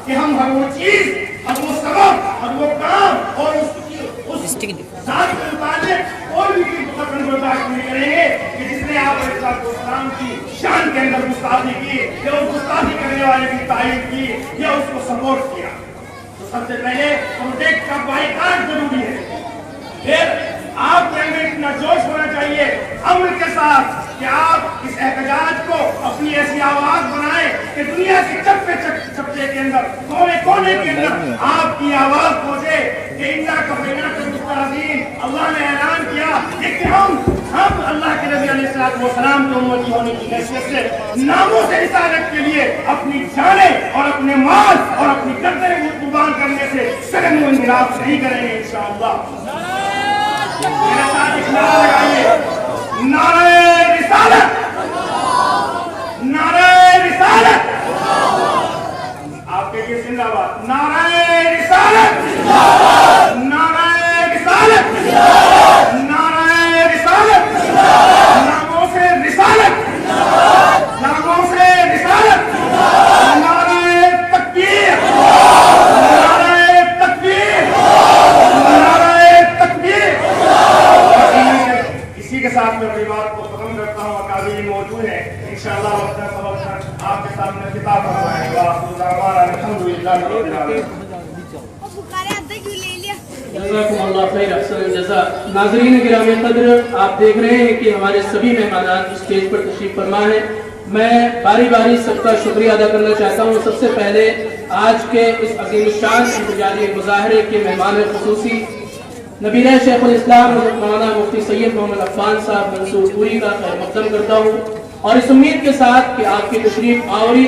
کہ ہم ہر وہ چیز اور وہ سبب اور وہ کام اور اس ذات کے متعلق اور بھی مقدم برداشت نہیں کریں گے کہ جس نے آپ علیہ السلام کی شان کے اندر گستاخی کی یا اس گستاخی کرنے والے کی تعریف کی یا اس کو سپورٹ کیا. تو سب سے پہلے پروٹیکٹ کا بائیکاٹ ضروری ہے. پھر آپ کے اندر اتنا جوش ہونا چاہیے امن کے ساتھ کہ آپ اس احتجاج کو اپنی ایسی آواز بنائیں کہ دنیا کے چپے چپے کے اندر کونے کونے کے اندر آپ کی آواز پہنچے کہ اللہ نے اعلان کیا کہ ہم اللہ کے نبی علیہ السلام کے امتی ہونے کی حیثیت سے ناموں سے رسالت کے لیے اپنی جانیں اور اپنے مال اور اپنی گردنیں قربان کرنے سے سرن و انقلاب نہیں کریں گے انشاءاللہ. میرے ساتھ ایک نعرہ لگائیے, نعرہ رسالت, نعرہ رسالت. آپ کہیے زندہ باد, نعرہ رسالت, نعرہ رسالت, نعرہ رسالت, ناموں سے رسالت, ناموں سے رسالت, نعرہ تکبیر, نعرہ تکبیر, نعرہ تکبیر. اسی کے ساتھ میں اپنی بات کو ختم کرتا ہوں. اکابرین موجود ہیں, انشاءاللہ وقت سبق آپ کے سامنے خطاب فرمائے گا. الحمدللہ رب العالمین. جزاکم اللہ خیر, احسن الجزاء. ناظرین گرامی قدر, آپ دیکھ رہے ہیں کہ ہمارے سبھی مہمانان اسٹیج پر تشریف فرما ہیں. میں باری باری سب کا شکریہ ادا کرنا چاہتا ہوں. سب سے پہلے آج کے اس عظیم الشان احتجاجی مظاہرے کے مہمان خصوصی نبیل شیخ الاسلام مولانا مفتی سید محمد عفان صاحب منصور پوری کا خیر مقدم کرتا ہوں, اور اس امید کے ساتھ کہ آپ کی تشریف آوری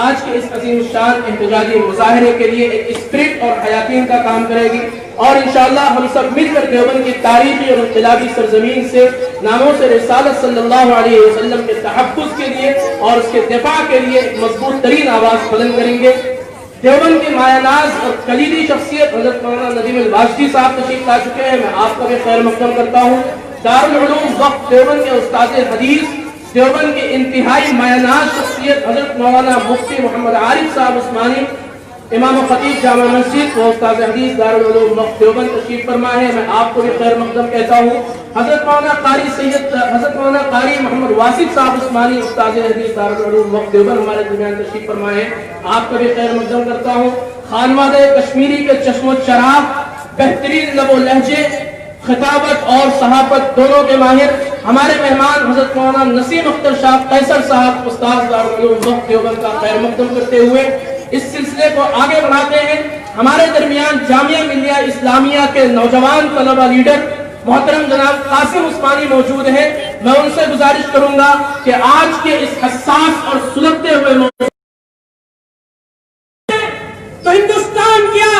آج کے اس عظیم الشان احتجاجی مظاہرے کے لیے ایک اسپرٹ اور حیاتین کا کام کرے گی, اور انشاءاللہ ہم سب مل کر دیوبند کی تاریخی اور انقلابی سرزمین سے ناموں سے رسالت صلی اللہ علیہ وسلم کے تحفظ کے لیے اور اس کے دفاع کے لیے ایک مضبوط ترین آواز بلند کریں گے. دیوبند کے مایہ ناز اور کلیدی شخصیت حضرت مولانا ندیم الباشتی صاحب تشریف لا چکے ہیں. میں آپ کا بھی خیر مقدم کرتا ہوں. دارالعلوم وقت دیوبند کے استاد حدیث, دیوبند کے انتہائی مایہ ناز شخصیت حضرت مولانا مفتی محمد عارف صاحب عثمانی, امام و خطیب جامع مسجد و استاد حدیث دارالعلوم وقت دیوبند تشریف فرما ہے. میں آپ کو بھی خیر مقدم کہتا ہوں. حضرت مولانا قاری محمد واسف صاحب عثمانی, استاد حدیث دارالعلوم وقت دیوبند ہمارے درمیان تشریف فرما ہے. آپ کا بھی خیر مقدم کرتا ہوں. خانوادہ کشمیری کے چشم و چراغ, بہترین لب و لہجے, خطابت اور صحافت دونوں کے ماہر ہمارے مہمان حضرت مولانا نسیم اختر شاہ قیصر صاحب استاد دارالعلوم وقت دیوبند کا خیر مقدم کرتے ہوئے اس سلسلے کو آگے بڑھاتے ہیں. ہمارے درمیان جامعہ ملیہ اسلامیہ کے نوجوان طلبہ لیڈر محترم جناب قاسم عثمانی موجود ہیں. میں ان سے گزارش کروں گا کہ آج کے اس حساس اور سلگتے ہوئے تو ہندوستان کیا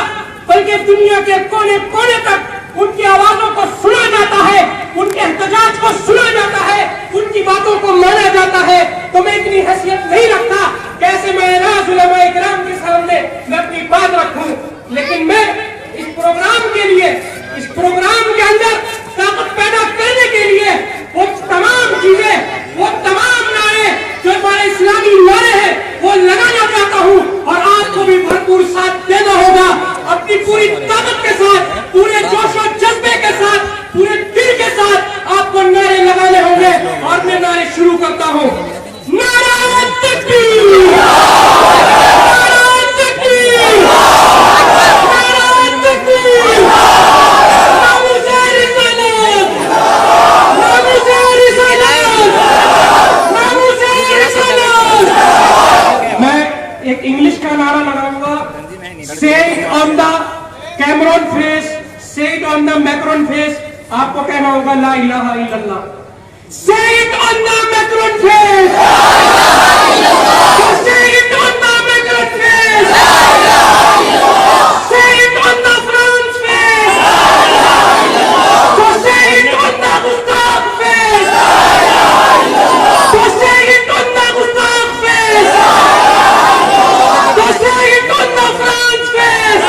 بلکہ دنیا کے کونے کونے تک ان کی آوازوں کو سنا جاتا ہے, ان کے احتجاج کو سنا جاتا ہے, ان کی باتوں کو مانا جاتا ہے. تو میں اتنی حیثیت نہیں رکھتا کہ ایسے معراج علماء کرام کے سامنے میں اپنی بات رکھوں, لیکن میں اس پروگرام کے لیے, اس پروگرام کے اندر طاقت پیدا کرنے کے لیے وہ تمام چیزیں, وہ تمام نعرے جو ہمارے اسلامی نعرے ہیں وہ لگانا چاہتا ہوں, اور آپ کو بھی بھرپور ساتھ دینا ہوگا. اپنی پوری طاقت کے ساتھ, پورے جوش و جذبے کے ساتھ, پورے دل کے ساتھ آپ کو نعرے لگانے ہوں گے. اور میں نعرے شروع کرتا ہوں. نعرہ تکبیر, نعرہ تکبیر, نعرہ تکبیر, ناموس رسالت, ناموس رسالت, ناموس رسالت. میں ایک انگلش کا نعرہ لگاؤں گا. Say it on the Cameron face, say it on the Macron face. آپ کو کہنا ہوگا لا الہ الا اللہ. Say it on the Macron face. Say it on the Macron face. Say it on the France face. Say it on the Gustave face. Say it on the Gustave face. Say it on the France face.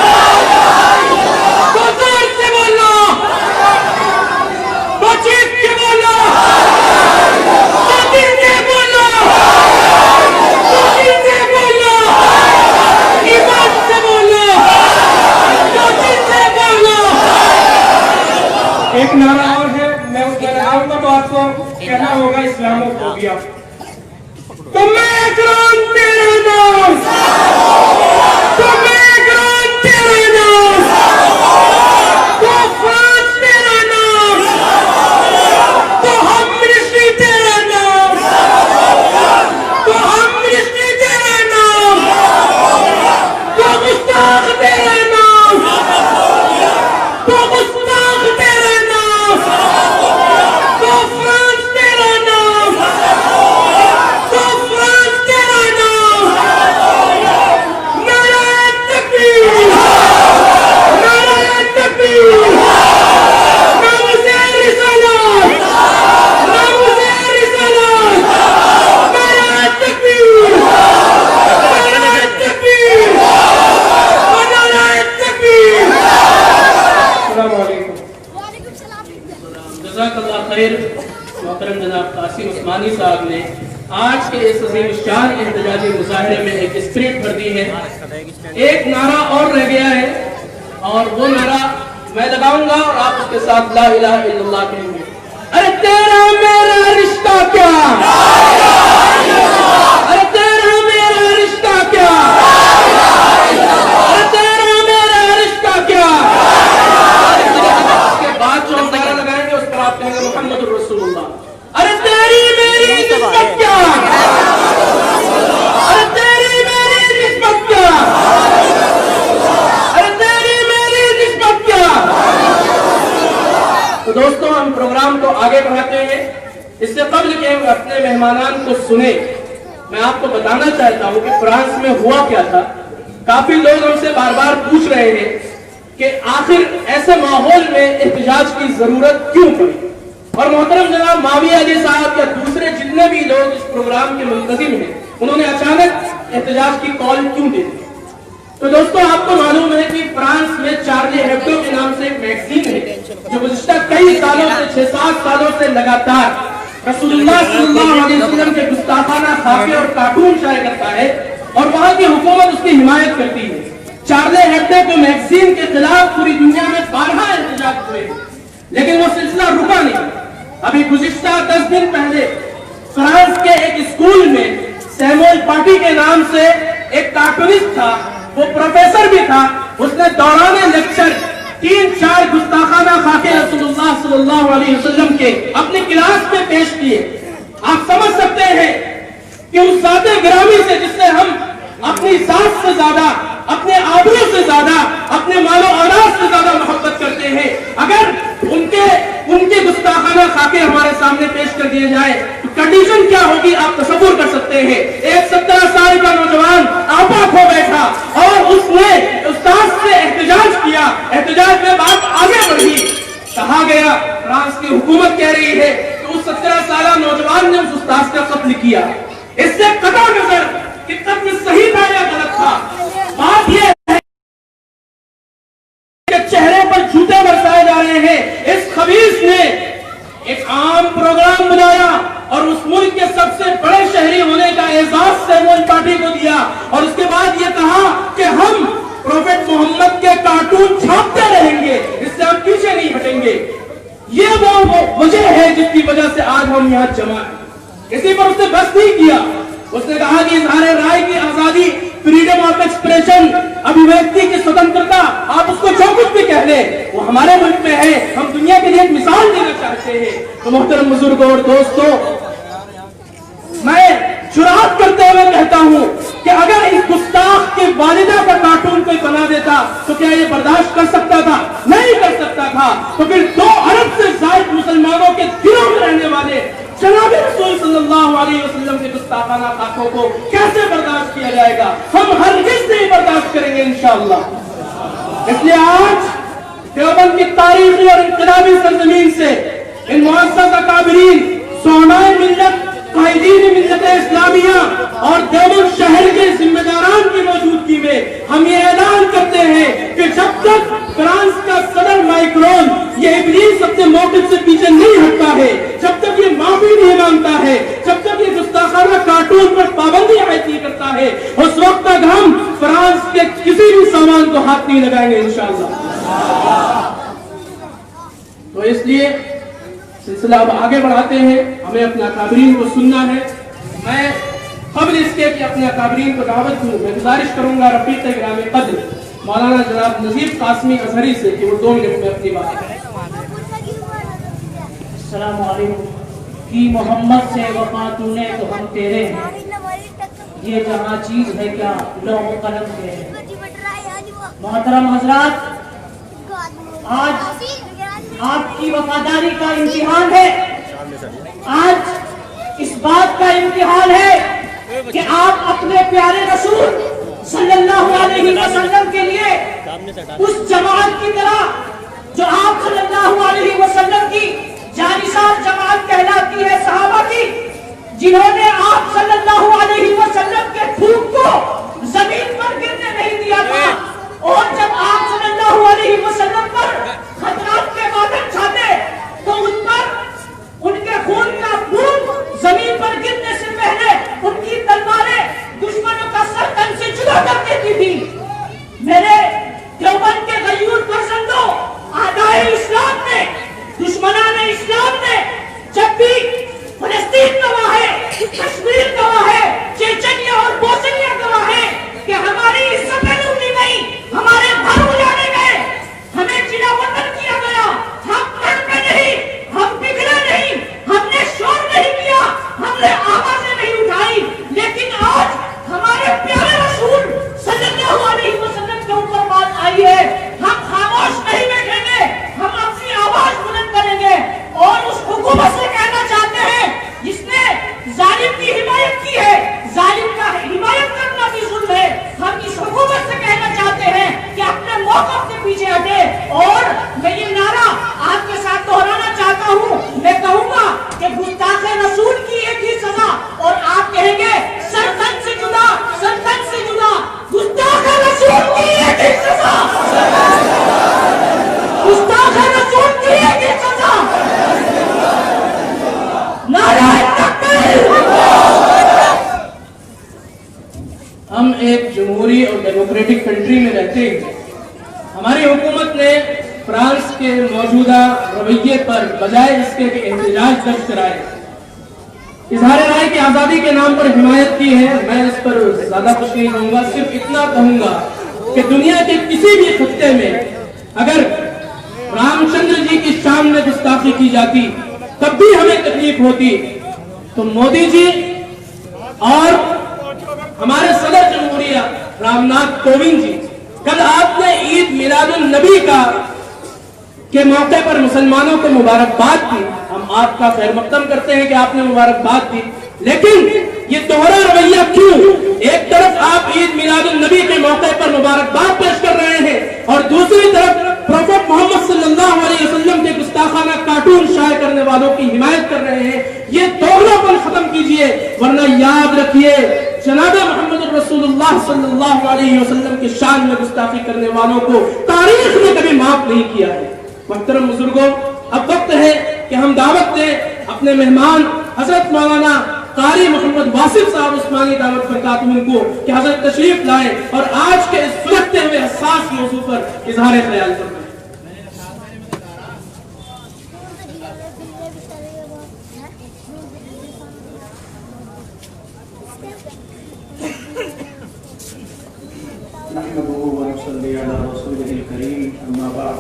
چیخ کے بولو, एक नारा और है, मैं उसमें लगाऊंगा तो आपको कहना होगा इस्लामोफोबिया। तो मैं कौन तेरा नाम, तो मैं कौन तेरा नाम, तो फ्रांस तेरा नाम, तो हम मिनिस्ट्री तेरा नाम, तो हम मिनिस्ट्री तेरा नाम, तो गुस्ताख तेरा नाम, तो गुस्ताख तेरा नाम, तो फ्रांस तेरा नाम, तो फ्रांस तेरा नाम। नारे तकबीर, नारे तकबीर, नामुज़े रिसालत, नामुज़े रिसालत, नारे तकबीर, नारे तकबीर, नारे तकबीर। अस्सलामु अलैकुम। जज़ाकल्लाह खैर। मोहतरम जनाब कासिम उस्मानी साहब ने आज के इस अजीम शान एहतजाजी मुजाहरे में एक स्पिरिट भर दी है। एक नारा और रह गया है और वो नारा मैं लगाऊंगा और आप उसके साथ ला इलाहा इल्लल्लाह कहेंगे। अरे तेरा मेरा रिश्ता क्या, अरे तेरा मेरा रिश्ता क्या, अरे तेरा मेरा रिश्ता क्या। उसके बाद जो हम नारा लगाएंगे उस पर आप कहेंगे मुहम्मदुर रसूलुल्लाह। अरे तेरी मेरी निस्बत क्या, अरे तेरी मेरी निस्बत क्या, अरे तेरी मेरी निस्बत क्या। तो दोस्तों हम प्रोग्राम को आगे बढ़ाते हैं। इससे कबल कि हम अपने मेहमानान को सुने, मैं आपको बताना चाहता हूं कि फ्रांस में हुआ क्या था। काफी लोग हमसे बार बार पूछ रहे हैं कि आखिर ऐसे माहौल में एहतजाज की जरूरत क्यों पड़ी। और मोहतरम जनाब माविया अली साहब या दूसरे जितने भी लोग इस प्रोग्राम के मुंतजिम हैं, उन्होंने अचानक एहतजाज की कॉल क्यों दे दी। तो दोस्तों आपको मालूम है कि फ्रांस में चार्ली हेब्डो के नाम से एक मैगजीन है जो गुज़िश्ता कई सालों से 6-7 सालों से लगातार रसूलुल्लाह सल्लल्लाहु अलैहि वसल्लम के गुस्ताखाना खाके और कार्टून शाये करता है और वहां की हुकूमत उसकी हिमायत करती है। चार्ली हेब्डो के मैगजीन के खिलाफ पूरी दुनिया में 12 एहतजाज हुए, लेकिन वो सिलसिला रुका नहीं। अभी गुज़िश्ता 10 दिन पहले फ्रांस के एक स्कूल में सैमुअल पाटी के नाम से एक कार्टूनिस्ट था, वो प्रोफेसर भी था, उसने दौराने लेक्चर 3-4 गुस्ताखाना खाके रसूलुल्लाह सल्लल्लाहु अलैहि वसल्लम के अपनी क्लास में पेश किए। आप समझ सकते हैं कि उस ज़ाते गिरामी से जिससे हम अपनी जात से ज्यादा, अपने आबरू से ज्यादा, अपने मालो औलाद से ज्यादा मोहब्बत करते हैं, अगर उनके गुस्ताखाना खाके हमारे सामने पेश कर दिए जाए तो कंडीशन क्या होगी आप तसव्वुर कर सकते हैं। एक 17 साल का नौजवान आपा खो बैठा और उसने उस्ताद से एहतजाज किया। एहतजाज में बात आगे बढ़ी, कहा गया फ्रांस की हुकूमत कह रही है कि उस 17 साल नौजवान ने उस उस्ताद का कत्ल किया। इससे कतई नजर कि कत्ल सही था या गलत था, बात यह है कि चेहरे पर जूते बरसाए जा रहे हैं। इस खबीस ने एक आम प्रोग्राम बनाया और उस मुल्क के सबसे बड़े शहरी होने का एजाज सैमुअल पाटी को दिया और उसके बाद यह कहा कि हम प्रोफेट मोहम्मद के कार्टून छापते रहेंगे, इससे हम पीछे नहीं हटेंगे। ये वो वजह है जिसकी वजह से आज हम यहाँ जमा हैं। इसी पर उसने बस नहीं किया, उसने कहा कि इज़हार राय की आजादी, फ्रीडम ऑफ एक्सप्रेशन, अभिव्यक्ति की स्वतंत्रता, आप उसको जो कुछ भी कह ले, वो हमारे मुल्क में है। हम दुनिया के लिए एक मिसाल देना चाहते हैं। तो मोहतरम बुजुर्गों और दोस्तों, मैं जुरात करते हुए कहता हूं कि अगर इस गुस्ताख के वालिदा का कार्टून कोई बना देता तो क्या ये बर्दाश्त कर सकता था? नहीं कर सकता था। तो फिर 2 अरब से ज्यादा मुसलमानों के दिलों में रहने वाले जनाब रसूल सल्लल्लाहु अलैहि वसल्लम के गुस्ताखाना खाकों को कैसे बर्दाश्त किया जाएगा? हम हरगिज़ नहीं बर्दाश्त करेंगे इंशाअल्लाह। इसलिए आज देवबंद की तारीखी और इन्क़िलाबी सरजमीन से इन मुअज़्ज़ज़ अकाबिरीन, सोहनाए मिल्लत, कायदीन मिल्लत इस्लामिया और देवबंद शहर के जिम्मेदारान की मौजूदगी में हम ये ऐलान करते हैं कि जब तक फ्रांस का सदर माइक्रोन ये इब्लीस अपने मौक़िफ़ से पीछे नहीं हटता है, जब तक ये माफी नहीं मांगता है, जब तक ये गुस्ताखाना कार्टून पर पाबंदी आयद नहीं करता है, उस वक्त तक हम फ्रांस के किसी भी सामान को हाथ नहीं लगाएंगे इंशाअल्लाह। تو اس لیے سلسلہ اب آگے بڑھاتے ہیں، ہمیں اپنے اکابرین کو سننا ہے۔ میں قبل اس کے کہ اپنے اکابرین کو دعوت دوں، میں گزارش کروں گا رفیق گرامی قدر مولانا جناب نذیر قاسمی ازہری سے کہ وہ 2 منٹ میں اپنی بات کریں۔ السلام علیکم۔ کی محمد سے وفا تو نے تو ہم تیرے ہیں، یہ جہاں چیز ہے کیا لوح و قلم کے ہیں۔ محترم حضرات، آج آپ کی وفاداری کا امتحان ہے، آج اس بات کا امتحان ہے کہ آپ اپنے پیارے رسول صلی اللہ علیہ وسلم کے لیے اس جماعت کی طرح جو آپ صلی اللہ علیہ وسلم کی جانثار جماعت کہلاتی ہے صحابہ کی، جنہوں نے آپ صلی اللہ علیہ وسلم کے تھوک کو زمین پر گرنے نہیں دیا تھا، اور جب آپ صلی اللہ علیہ وسلم پر خطرات کے بادل چھاتے تو ان پر ان کے خون کا بوند زمین پر گرنے سے پہلے ان کی تلواریں دشمنوں کا سر تن سے جدا کر دیتی تھی۔ میرے دیوبند کے غیور فرزندوں، اعدائے اسلام نے، دشمنان اسلام نے جب بھی فلسطین گواہ ہے، کشمیر گواہ ہے، چیچنیا اور بوسنیا گواہ ہے کہ ہماری عزتیں لوٹی گئی، ہمارے گھر اجاڑے گئے، ہمیں چلا وطن کیا گیا، ہم تڑپے نہیں، ہم بگڑے نہیں، ہم نے شور نہیں کیا، ہم نے آوازیں نہیں اٹھائی، لیکن آج ہمارے پیارے رسول صلی اللہ علیہ وسلم کے اوپر بات آئی ہے، ہم خاموش نہیں بیٹھیں گے، ہم اپنی آواز بلند کریں گے اور اس حکومت سے کہنا چاہتے ہیں جس نے ظالم کی حمایت کی ہے، ظالم کا حمایت کرنا بھی ظلم ہے، ہم اس حکومت سے کہنا چاہتے ہیں کہ اپنے موقف سے پیچھے ہٹے، اور میں یہ نعرہ آپ کے ساتھ دہرانا چاہتا ہوں، میں کہوں گا کہ گستاخ رسول کی ایک ہی سزا، اور آپ کہیں گے سرتن سے جدا، سرتن سے جدا، گستاخ رسول کی ایک ہی سزا، گستاخ رسول کی ایک ہی سزا، نعرہ تکبیر۔ ہم ایک جمہوری اور ڈیموکریٹک کنٹری میں رہتے ہیں، ہماری حکومت نے فرانس کے موجودہ رویے پر بجائے اس کے کہ احتجاج درج کرائے، اظہار رائے کی آزادی کے نام پر حمایت کی ہے۔ میں اس پر زیادہ کچھ نہیں کہوں گا، صرف اتنا کہوں گا کہ دنیا کے کسی بھی خطے میں اگر رام چندر جی کی شان میں گستاخی کی جاتی تب بھی ہمیں تکلیف ہوتی، تو مودی جی اور ہمارے صدر جمہوریہ رام ناتھ کووند جی، کل آپ نے عید میلاد النبی کے موقع پر مسلمانوں کو مبارکباد دی، ہم آپ کا خیر مقدم کرتے ہیں کہ آپ نے مبارکباد دی، لیکن یہ دوہرا رویہ کیوں؟ ایک طرف آپ عید میلاد النبی کے موقع پر مبارکباد پیش کر رہے ہیں اور دوسری طرف پروفیٹ محمد صلی اللہ علیہ وسلم کے گستاخانہ کارٹون شائع کرنے والوں کی حمایت کر رہے ہیں۔ یہ دوہرا پن ختم کیجئے، ورنہ یاد رکھیے جناب محمد رسول اللہ صلی اللہ علیہ وسلم کی شان میں گستاخی کرنے والوں کو تاریخ نے کبھی معاف نہیں کیا ہے۔ محترم بزرگوں، اب وقت ہے کہ ہم دعوت دیں اپنے مہمان حضرت مولانا قاری محمد واصف صاحب عثمانی دعوت برکاتہ کو کہ حضرت تشریف لائیں اور آج کے اس سلگتے ہوئے حساس موضوع پر اظہار خیال کریں۔ نحمده ونصلي على رسوله الكريم أما بعد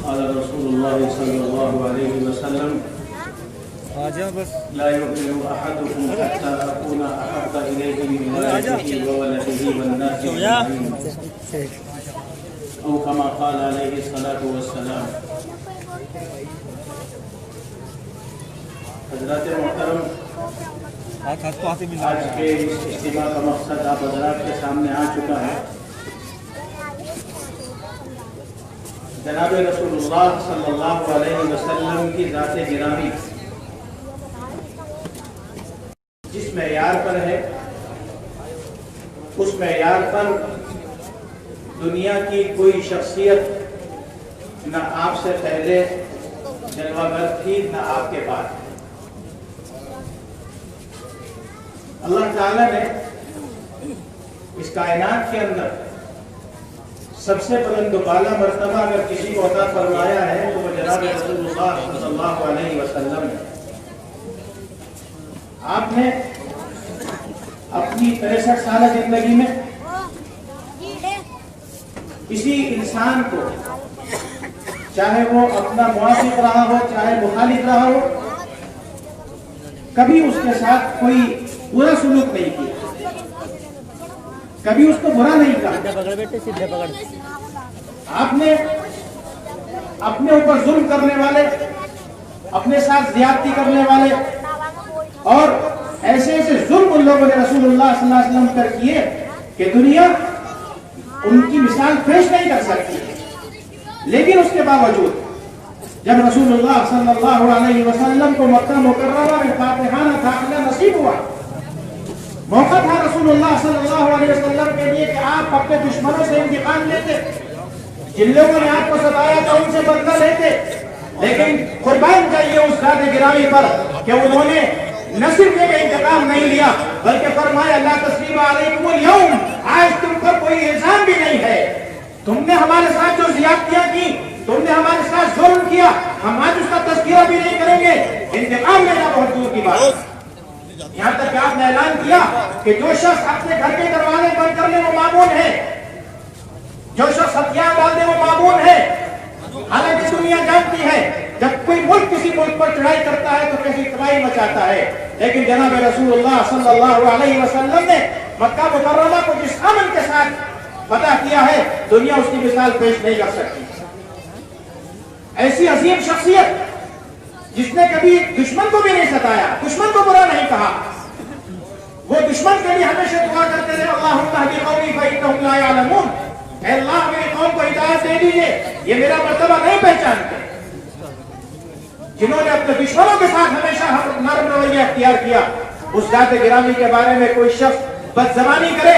قال رسول الله صلى الله عليه وسلم لا يؤمن أحدكم حتى أكون أحب إليه من والده وولده والناس أجمعين أو كما قال عليه الصلاة والسلام۔ حضرات محترم، آج کے اس اجتماع کا مقصد آپ حضرات کے سامنے آ چکا ہے۔ جناب رسول اللہ صلی اللہ علیہ وسلم کی ذات گرامی جس معیار پر ہے، اس معیار پر دنیا کی کوئی شخصیت نہ آپ سے پہلے جلوہ گر تھی نہ آپ کے بعد۔ اللہ تعالیٰ نے اس کائنات کے اندر سب سے بلند و بالا مرتبہ اگر کسی کو عطا فرمایا ہے تو وہ جناب رسول اللہ صلی اللہ علیہ وسلم ہے۔ آپ نے اپنی 63 سالہ زندگی میں کسی انسان کو، چاہے وہ اپنا موافق رہا ہو چاہے مخالف رہا ہو، کبھی اس کے ساتھ کوئی برا سلوک نہیں کیا، کبھی اس کو برا نہیں کہا۔ آپ نے اپنے اوپر ظلم کرنے والے، اپنے ساتھ زیادتی کرنے والے اور ایسے ایسے ظلم ان لوگوں نے رسول اللہ صلی اللہ علیہ وسلم پر کیے کہ دنیا ان کی مثال پیش نہیں کر سکتی۔ لیکن اس کے باوجود جب رسول اللہ صلی اللہ علیہ وسلم کو مکہ مکرمہ میں فاتحانہ داخلہ نصیب ہوا، موقع تھا رسول اللہ صلی اللہ علیہ وسلم کے لیے کہ آپ اپنے دشمنوں سے انتقام لیتے، جن لوگوں نے آپ کو ستایا تھا ان سے بدلہ لیتے، لیکن قربان چاہیے اس ذات گرامی پر کہ انہوں نے نہ صرف ایک انتقام نہیں لیا بلکہ فرمایا لا تثریب علیکم اليوم، آج تم پر کوئی الزام بھی نہیں ہے، تم نے ہمارے ساتھ جو زیادتیاں کی، تم نے ہمارے ساتھ ظلم کیا، ہم آج اس کا تذکرہ بھی نہیں کریں گے، انتقام لینا بہت دور کی بات۔ یہاں تک کہ آپ نے اعلان کیا کہ جو شخص اپنے گھر کے دروازے بند کر لے وہ معمون ہے، جو شخص ہتھیار ڈال دے وہ معمون ہے۔ حالانکہ دنیا جانتی ہے جب کوئی ملک کسی ملک پر چڑھائی کرتا ہے تو کیسی تباہی مچاتا ہے، لیکن جناب رسول اللہ صلی اللہ علیہ وسلم نے مکہ مکرمہ کو جس امن کے ساتھ فتح کیا ہے دنیا اس کی مثال پیش نہیں کر سکتی۔ ایسی عظیم شخصیت جس نے کبھی دشمن کو بھی نہیں ستایا، دشمن کو برا نہیں کہا، وہ دشمن کے لیے ہمیشہ دعا کرتے رہے اللہم اہد قومی فانہم لا یعلمون، اے اللہ میری قوم کو ہدایت دے دیجئے، یہ میرا مرتبہ نہیں پہچانتے۔ جنہوں نے اپنے دشمنوں کے ساتھ ہمیشہ نرم رویہ اختیار کیا، اس ذات گرامی کے بارے میں کوئی شخص بدزبانی کرے،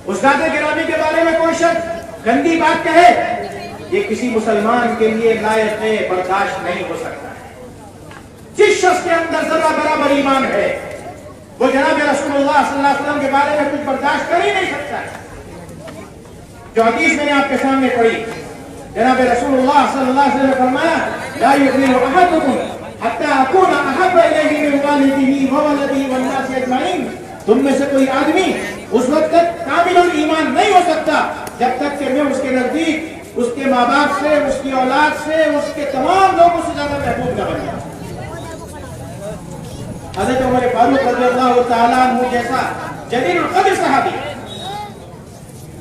اس ذات گرامی کے بارے میں کوئی شخص گندی بات کہے، یہ کسی مسلمان کے لیے لائق برداشت نہیں ہو سکتا ہے۔ جس شخص کے اندر ذرہ برابر ایمان ہے وہ جناب رسول اللہ صلی اللہ علیہ وسلم کے بارے میں کچھ برداشت کر ہی نہیں سکتا ہے۔ جو حدیث میں نے آپ کے سامنے پڑھی، جناب رسول اللہ صلی اللہ علیہ وسلم نے فرمایا لا یؤمن احدکم حتی اکون احب الیہ من والدہ وولدہ والناس اجمعین، تم میں سے کوئی آدمی اس وقت تک کامل الایمان نہیں ہو سکتا جب تک کہ میں اس کے نزدیک اس کے ماں باپ سے، اس کی اولاد سے، اس کے تمام لوگوں سے زیادہ محبوب نہ بن جاؤں۔ حضرت عمر فاروق رضی اللہ تعالیٰ عنہ جیسا جلیل القدر صحابی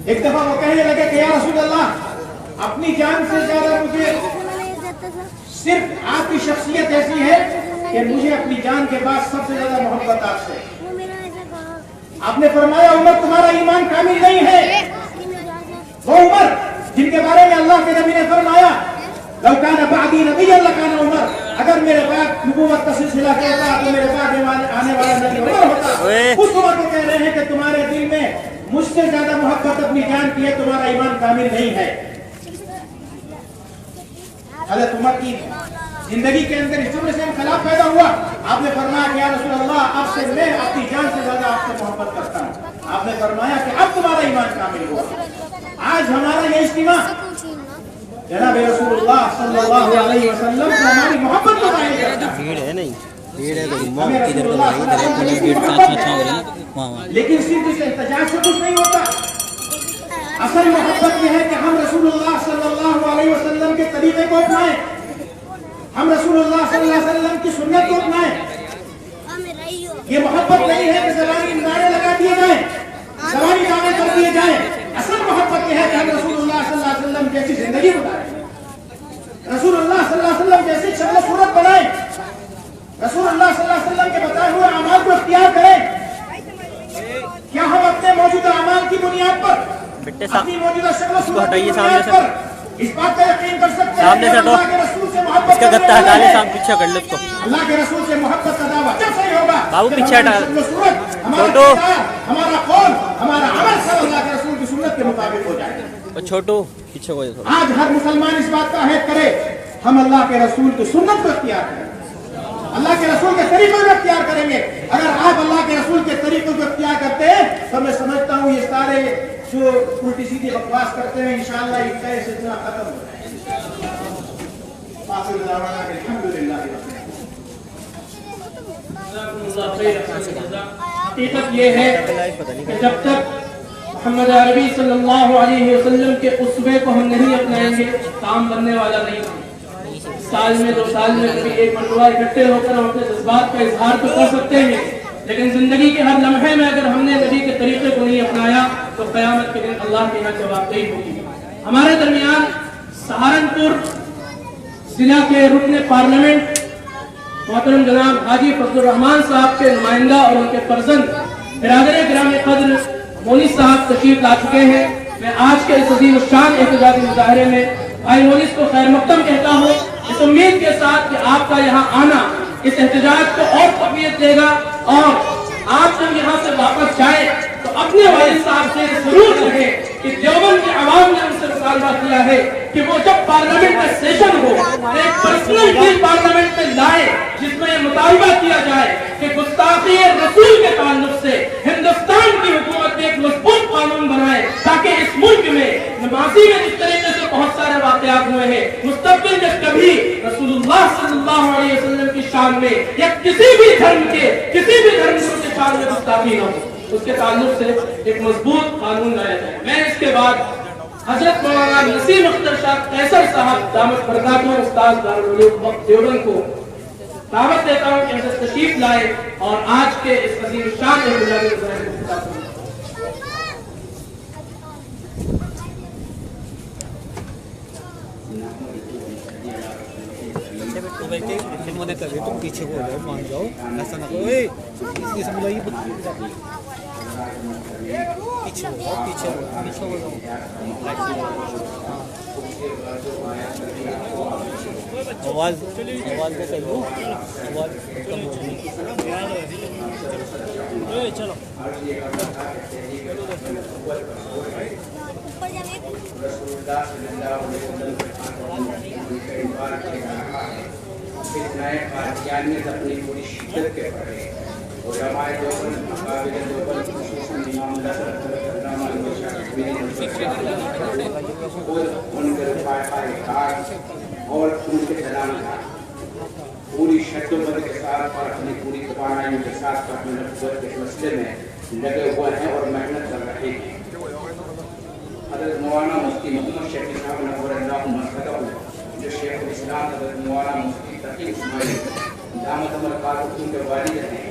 ایک دفعہ وہ کہنے لگے کہ یا رسول اللہ اپنی جان سے زیادہ مجھے صرف آپ کی شخصیت ایسی ہے کہ مجھے اپنی جان کے بعد سب سے زیادہ محبت آپ سے۔ آپ نے فرمایا عمر تمہارا ایمان کامل نہیں ہے، وہ عمر جن کے بارے میں اللہ کے نبی نے فرمایا لو کان بعدی نبی لکان عمر، اگر میرے بعد نبوت کا سلسلہ کہتا تو میرے بعد آنے والا نبی عمر ہوتا۔ اس عمر کو کہہ رہے ہیں کہ تمہارے دل میں مجھ سے زیادہ محبت اپنی جان کی ہے، تمہارا ایمان کامل نہیں ہے۔ حضرت عمر کی زندگی کے اندر اس جملے سے انقلاب پیدا ہوا، آپ نے فرمایا کہ یا رسول اللہ اب سے میں اپنی جان سے زیادہ آپ سے محبت کرتا ہوں۔ آپ نے فرمایا کہ اب تمہارا ایمان کامل ہوا۔ آج ہمارا یہ اجتماع جناب رسول اللہ صلی اللہ علیہ وسلم سے ہماری محبت کو ظاہر کرتا ہے۔ لیکن صرف اس احتجاج سے کچھ نہیں ہوتا، اصل محبت یہ ہے کہ ہم رسول اللہ صلی اللہ علیہ وسلم کے طریقے کو اپنائیں، ہم رسول اللہ صلی اللہ علیہ وسلم کی سنت کو اپنائیں۔ یہ محبت نہیں ہے کہ زبانی نعرے لگا دیے جائیں، زبانی دعوے کر دیے جائیں، اصل محبت یہ ہے کہ ہم رسول اللہ صلی اللہ علیہ وسلم جیسی زندگی بتائیں، رسول اللہ صلی اللہ علیہ وسلم جیسی شکل و صورت بنائیں، رسول اللہ صلی اللہ علیہ وسلم کے بتائے ہوئے اعمال کو اختیار کریں۔ کیا ہم اپنے موجودہ اعمال کی بنیاد پر، اپنی موجودہ شکل و صورت کی بنیاد پر اس بات کا یقین کر سکتے ہیں کہ اللہ کے رسول سے محبت کرنے والے اللہ کے رسول سے محبت کا دعویٰ جب صحیح ہوگا ہمارا قول، ہمارا عمل سب اللہ کے رسول کی سنت کے مطابق ہو جائے گا۔ آج ہر مسلمان اس بات کا عہد کرے ہم اللہ کے رسول کی سنت کو اختیار کریں، اللہ کے رسول کے طریقوں کو اختیار کریں گے۔ اگر آپ اللہ کے رسول کے طریقوں کو اختیار کرتے ہیں تو میں سمجھتا ہوں یہ سارے जो उल्टी सीधी बकवास करते हैं इंशाअल्लाह इसका ये सिलसिला खत्म हो जाए। हकीकत ये है कि जब तक मोहम्मद अरबी सल्लल्लाहु अलैहि वसल्लम के उसवे को हम नहीं अपनाएंगे काम बनने वाला नहीं है। साल में 2 साल में कभी एक मरतबा इकट्ठे होकर हम अपने जज्बात का इजहार तो कर सकते हैं, लेकिन जिंदगी के हर लम्हे में अगर हमने नबी के तरीके को नहीं अपनाया तो क़यामत के दिन अल्लाह के यहाँ जवाबदेही होगी। हमारे दरमियान सहारनपुर जिला के रुकन पार्लियामेंट मोहतरम जनाब हाजी फजलुर रहमान साहब के नुमाइंदा और उनके फर्जंद बिरादर गिरामी कद्र मोनिस साहब तशरीफ ला चुके हैं। मैं आज के इस अजीम शान एहतजाजी मुजाहरे में भाई मोनिस को खैर मकदम कहता हूँ, इस उम्मीद के साथ कि आपका यहाँ आना इस एहतजाज को और तक़वियत देगा और आप जब यहाँ से वापस जाए तो अपने वालिद साहब से जरूर कहे कि देवबंद की आवाम ने उनसे मुतालबा किया है कि वो जब पार्लियामेंट में सेशन हो एक पर्सनल बिल पार्लियामेंट में लाए जिसमें यह मुतालबा किया जाए कि गुस्ताखी रसूल के ताल्लुक से हिंदुस्तान की हुकूमत ने एक मजबूत कानून बनाए ताकि इस मुल्क में माजी में जिस तरीके से बहुत सारे वाक़यात हुए हैं मुस्तक़बिल में कभी रसूलुल्लाह सल्लल्लाहु अलैहि वसल्लम की शान में या किसी भी धर्म गुरु के शान में गुस्ताखी न हो, उसके ताल्लुक से एक मजबूत कानून लाया जाए। मैं इसके बाद हजरत मौलाना नसीम अख्तर शाह कैसर साहब दामत बरकातुहू उस्ताद दारुल उलूम देवबंद को दावत देता हूँ कि हजरत तशरीफ लाए और आज के इस अजीम शान एहतजाजी मुजाहरे को खिताब करें। तुम पीछे हो जाओ, मान जाओ, ऐसा ना करो। इसकी समझाइए पीछे हो जाओ, पीछे हो जाओ। आवाज को कर लो, आवाज कम हो गई। चलो अपनी पूरी शिद्दत के पढ़े और हमारे और उनके सलाम पूरी शद्दोबद के साथ और अपनी पूरी तवानाई के साथ अपने नफ़्स के मसले में लगे हुए हैं और मेहनत कर रहे हैं। हज़रत मौलाना मुफ्ती मोहम्मद शफी साहब नव्वरल्लाहु मरकज़हू जो शेखुल इस्लाम हज़रत मौलाना मुफ्ती तकी इस्माइल दामत बरकातुहू के वालिद हैं,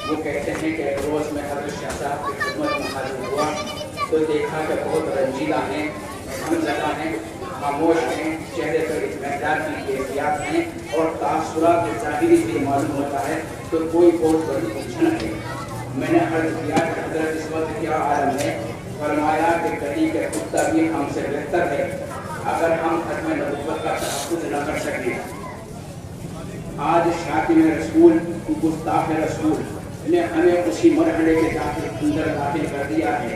वो कहते हैं कि एक रोज़ में हज़रत शाह साहब की खिदमत में हाजिर हुआ तो देखा कि बहुत रंजीदा हैं, लगा है, खामोश हैं, चेहरे पर इत्मीनान की कैफियत हैं और तासुरात ज़ाहिरी से मालूम होता है तो कोई बहुत बड़ी उलझन है। मैंने अर्ज़ किया कि हज़रत इस वक्त क्या आलम है, फरमाया कि गली के कुत्ता भी हमसे बेहतर है अगर हम खत्म नबुव्वत का तहफ़्फ़ुज़ न कर सकें। आज शातिम रसूल गुस्ताख़ रसूल ने हमें उसी मरहले के अंदर दाखिल कर दिया है।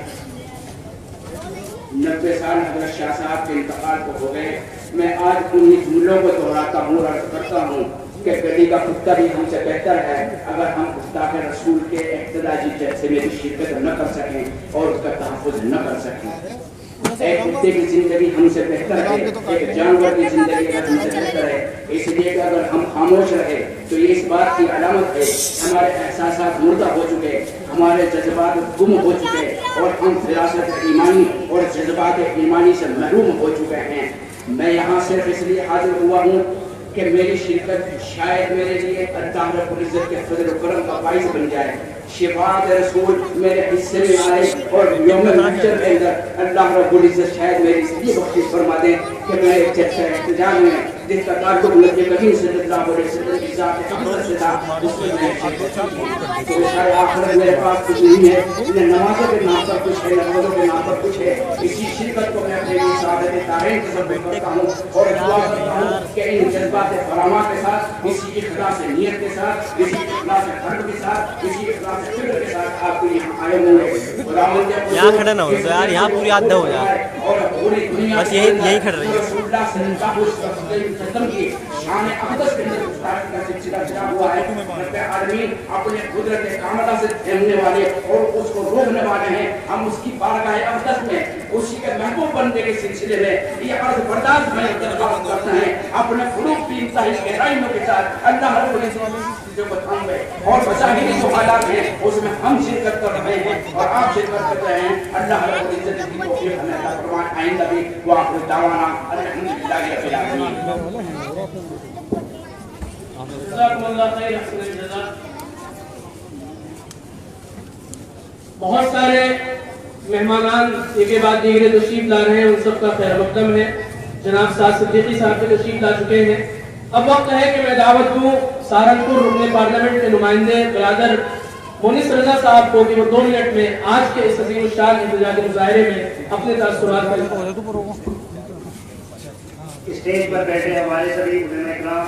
90 साल हज़रत शाह साहब के इंतकाल को हो गए। मैं आज उन्हीं जुमलों को दोहराता हूँ और अर्ज़ करता हूँ कि गली का कुत्ता भी हमसे बेहतर है अगर हम गुस्ताख़ रसूल के इख्तिदाजी जलसे में भी शिरकत न कर सकें और उसका तहफ़्फ़ुज़ न कर सकें। एक कुत्ते की जिंदगी हमसे बेहतर है, एक जानवर की जिंदगी हमसे बेहतर है। इसलिए कि अगर हम खामोश रहे तो ये इस बात की अलामत है हमारे एहसासात मुर्दा हो चुके, हमारे जज्बात गुम हो चुके और हम फिरासत ईमानी और जज्बात ईमानी से महरूम हो चुके हैं। मैं यहाँ सिर्फ इसलिए हाजिर हुआ हूँ कि मेरी शिरकत शायद मेरे लिए अल्लाह रब्बुल इज़्ज़त के फज़ल व करम का बाइस बन जाए, शिफाअत रसूल मेरे हिस्से में आए और यौम महशर के अंदर अल्लाह रब्बुल इज़्ज़त शायद मेरी इसलिए बख्शिश फरमा दें कि मैं एक जज्बा एहतजाज में जिसका ताल्लुक नबी करीम सल्लल्लाहु अलैहि वसल्लम की ज़ात अक़दस से था उसमें मैं शिरकत तो शायद आखिरत मेरे पास कुछ नहीं है, न नमाज़ों के नाम पर कुछ है, न रोज़ों के नाम पर कुछ है। इसी शिरकत को मैं अपने लिए सादत तारीन के सब करता हूँ और दुआ करता हूँ कि इन जज्बात फरामा के साथ, इसी इखलास नीयत के साथ, इसी इखलास क़ल्ब के साथ, इसी इखलास फिक्र के साथ आपके यहाँ आए होंगे। यहाँ खड़ा ना हो तो यार, यहाँ पूरी आधा हो जाए, और पूरी दुनिया बस यही खड़ रही है। रसूलुल्लाह सल्लल्लाहु अलैहि वसल्लम की शान अक़दस के अंदर गुस्ताखी का सिलसिला चला हुआ है। रब्बे आलमीन अपने कुदरत कामिला से थमने वाले और उसको रोकने वाले हैं। हम उसकी बारगाह अक़दस में उसी के महबूब बनने के सिलसिले में ये अर्ज़ बर्दाश्त में दरख्वास्त करते हैं अपने क़ुलूब की इंतहाई गहराइयों के साथ अल्लाह रब्बुल इज़्ज़त जो बताएंगे और ज़ाहिरी जो हालात हैं उसमें हम शिरकत कर रहे हैं और आप शिरकत कर रहे हैं। अल्लाह रब्बुल इज़्ज़त की तौफीक हमें अता फरमाए। आइंदा भी व आखिर दावाना अल्हम्दुलिल्लाहि रब्बिल आलमीन। जज़ाकुमुल्लाह खैर, अहसन जज़ा। बहुत सारे मेहमानान एक के बाद दीगरे तशरीफ ला रहे हैं, उन सब का खैर मक़दम है। जनाब साद सिद्दीकी साहब भी तशरीफ ला चुके हैं। अब वक्त है कि मैं दावत दूं सहारनपुर रुकने पार्लियामेंट के नुमाइंदे बरादर मोनिस रजा साहब को कि वो 2 मिनट में आज के इस अजीम शान एहतजाजी मुजाहिरे में अपने तासुरात करें। स्टेज पर बैठे हमारे सभी उलमा इकराम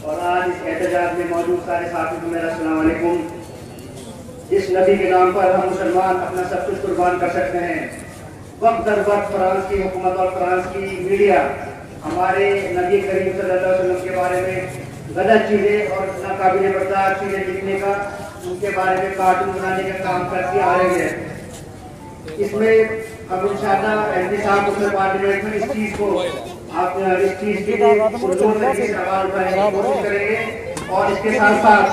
और आज इस एहतजाज में मौजूद सारे साथियों को मेरा अस्सलाम वालेकुम। इस नबी के नाम पर हम मुसलमान अपना सब कुछ कुर्बान कर सकते हैं। वक्त दर वक्त फ्रांस की हुकूमत और फ्रांस की मीडिया हमारे नबी करीम सल्लल्लाहु अलैहि वसल्लम के बारे में गलत चीज़ें और नाकाबिल बर्दाश्त चीज़ें लिखने का, उनके बारे में कार्टून बनाने का काम करती आ रही है। इसमें हम इंशाअल्लाह एमपी साहब अपने पार्लियामेंट में इस चीज़ के लिए सवाल उठाने की कोशिश करेंगे और इसके साथ साथ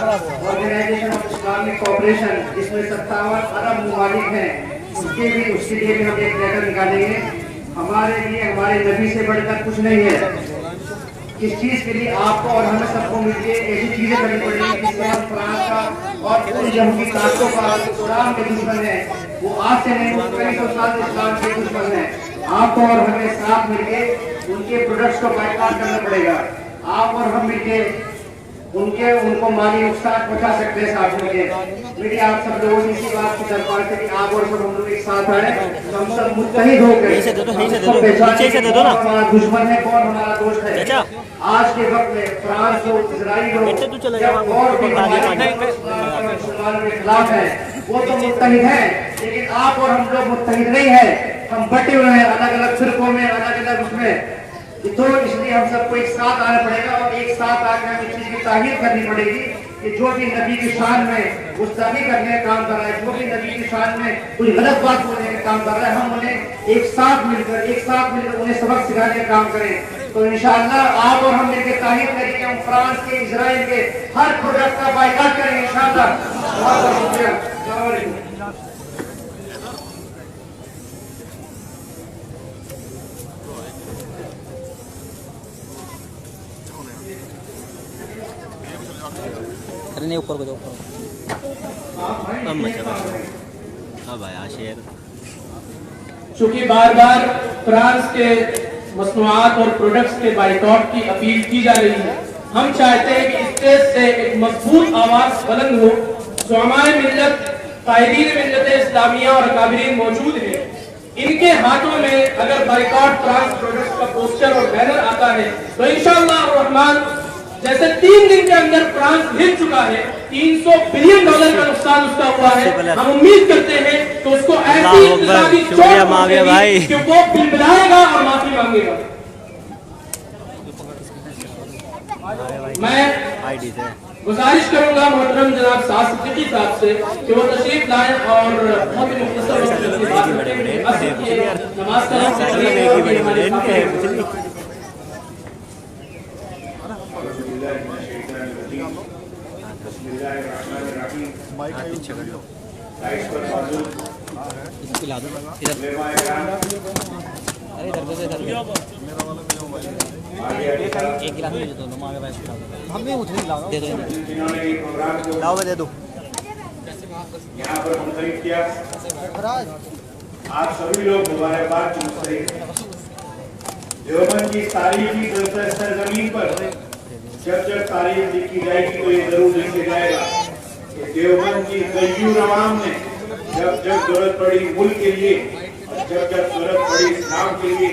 ऑर्गेनाइजेशन ऑफ इस्लामिक कोऑपरेशन जिसमें 57 अरब ममालिक हैं उसके लिए भी हम एक लेटर निकालेंगे। हमारे लिए हमारे नबी से बढ़कर कुछ नहीं है। इस चीज़ के लिए आपको और हमें सबको मिलकर ऐसी चीज़ें करनी पड़ेंगी जिससे हम फ्रांस का और पूरी यहूदी ताकतों का इस्लाम के दुश्मन है, वो आज से नहीं कई सौ साल इस्लाम के दुश्मन है। आपको और हमें साथ मिलकर उनके प्रोडक्ट्स को बाइकाट करना पड़ेगा। आप और हम मिलकर उनको माली नुकसान पहुंचा सकते हैं। साथ मिलकर मेरी आप सब लोगों से इसी बात की दरख्वास्त है कि आप और सब हम लोग एक साथ आए, हम सब मुत्तहिद होकर हमारा दुश्मन है कौन हमारा दोस्त है। आज के वक्त में फ्रांस हो, इजराइल हो और भी मुसलमानों के खिलाफ है, वो तो मुत्तहिद है, लेकिन आप और हम लोग मुत्तहिद नहीं है। हम बटे हुए हैं अलग अलग फिरकों में, अलग अलग उसमें, तो इसलिए हम सबको एक साथ आना पड़ेगा और एक साथ आकर हमें इस चीज की तारीफ करनी पड़ेगी कि जो भी नबी की शान में गुस्ताखी करने का काम कर रहा है, जो भी नबी की शान में कोई गलत बात बोलने का काम कर रहा है, हम उन्हें एक साथ मिलकर उन्हें सबक सिखाने का काम करें। तो इंशाअल्लाह आप और हम मिलकर तारीफ करेंगे, हम फ्रांस के, इजराइल के हर प्रोडक्ट का बाइकाट करेंगे इंशाअल्लाह। बहुत बहुत शुक्रिया। अरे नहीं, ऊपर को जाओ, चूंकि बार बार फ्रांस के मसनूआत और प्रोडक्ट्स के बाइकॉट की अपील की जा रही है, हम चाहते हैं कि स्टेज से एक मजबूत आवाज बुलंद हो। ज़ुअमाए मिल्लत, कायदीन मिल्लत इस्लामिया और अकाबिरीन मौजूद हैं। इनके हाथों में अगर बाइकॉट फ्रांस प्रोडक्ट्स का पोस्टर और बैनर आता है तो इंशाअल्लाह रहमान जैसे 3 दिन के अंदर फ्रांस हिल चुका है, $300 बिलियन का नुकसान उसका हुआ है, हम उम्मीद करते हैं कि उसको ऐसी इक़्तिसादी चोट पहुंचेगी कि वो बिलबिलाएगा और माफी मांगेगा। मैं गुजारिश करूंगा मोहतरम जनाब साद सिद्दीकी साहब से कि वो तशरीफ लाएं और बहुत ही मुख्तसर वक्त में बात करें। नमाज का अरे इधर एक गिलास ले दो, हमने उठने दे दो, लाओ दे दो। यहाँ पर मुंतखब किया आप सभी लोग मुबारकबाद के मुस्तहिक हैं। देवबंद की तारीखी सरजमीन पर जब तारीख लिखी जाएगी तो ये जरूर लिखा जाएगा कि देवबंद की गय्यूर अवाम ने जब जरूरत पड़ी मुल्क के लिए और जब जरूरत पड़ी इस्लाम के लिए